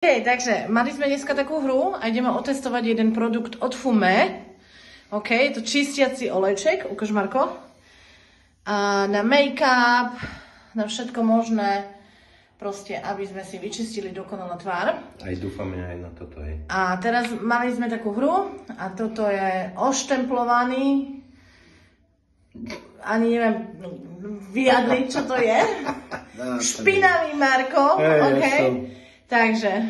Takže mali sme dneska takú hru a ideme otestovať jeden produkt od Fumé. OK, je to čistiaci olejček, ukáž Marko. A na make-up, na všetko možné, proste, aby sme si vyčistili dokonale tvár. Aj dúfame aj na toto. Hej. A teraz mali sme takú hru a toto je oštemplovaný, ani neviem vyjadriť, čo to je. Špinavý Marko, OK. Takže,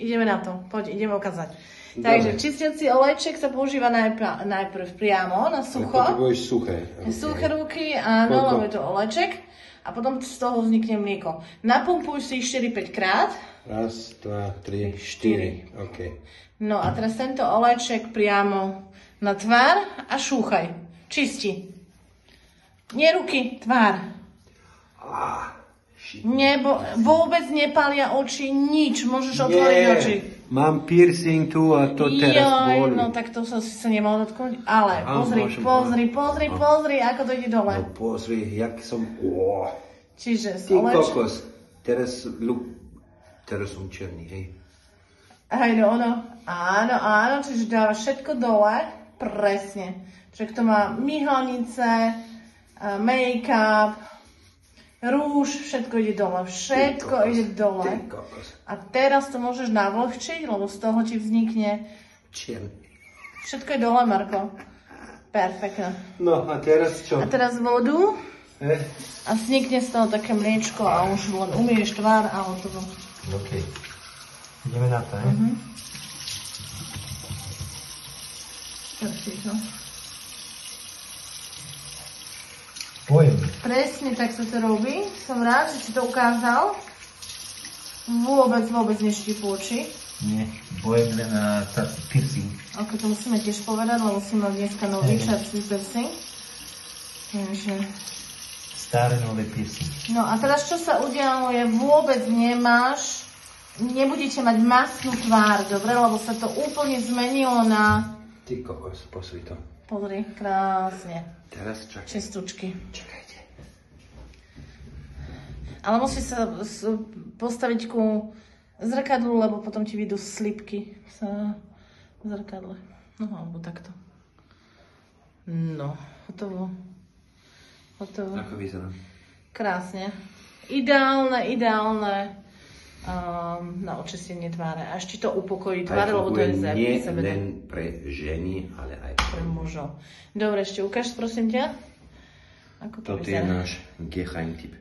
ideme na to. Poď, ideme ukázať. Takže, čistiaci olejček sa používa najprv priamo na sucho. Potrebuješ suché. Okay. Suché ruky, áno, lebo je to olejček. A potom z toho vznikne mlieko. Napumpuj si 4-5 krát. Raz, dva, tri, 4. OK. No a teraz tento olejček priamo na tvár a šúchaj. Čisti. Nie ruky, tvár. Vôbec nepália oči, nič. Môžeš otvoriť oči. Mám piercing tu a to teraz boli. No tak to sa nemal dotknúť. Ale pozri, ako to ide dole. No pozri, jak som... Čiže ty kokos. Teraz som černý, hej. Hej, no ono. Áno, čiže dáva všetko dole. Presne. Čiže to má myhalnice, make-up, rúž, všetko ide dole. Všetko ide dole. A teraz to môžeš navlhčiť, lebo z toho ti vznikne čierny. Všetko je dole, Marko. Perfektne. No a teraz čo? A teraz vodu. A vznikne z toho také mliečko a už len umieš tvár a hotovo. OK. Ideme na to, hej? Perfektne. Presne tak sa to robí. Som rád, že si to ukázal. Vôbec neštipú oči. Nie, bojem len na piercing. Ok, to musíme tiež povedať, lebo si mal dneska nový čerstvý piercing. Takže... Staré nové piercing. No a teraz čo sa udialo je, vôbec nebudete mať masnú tvár, dobre? Lebo sa to úplne zmenilo na... Ty kokos, posri to. Pozri, krásne. Teraz čakaj. Čistučky. Čakajte. Ale musíš sa postaviť ku zrkadlu, lebo potom ti vyjdú slipky v zrkadle. No, alebo takto. No, hotovo. Ako vyzerá? Krásne. Ideálne na očistenie tváre. Až ti to upokojí tváre, lebo to je nie len pre ženy, ale aj pre mužov. Dobre, ešte ukáž, prosím ťa. Ako to toto je náš Geheimtipp.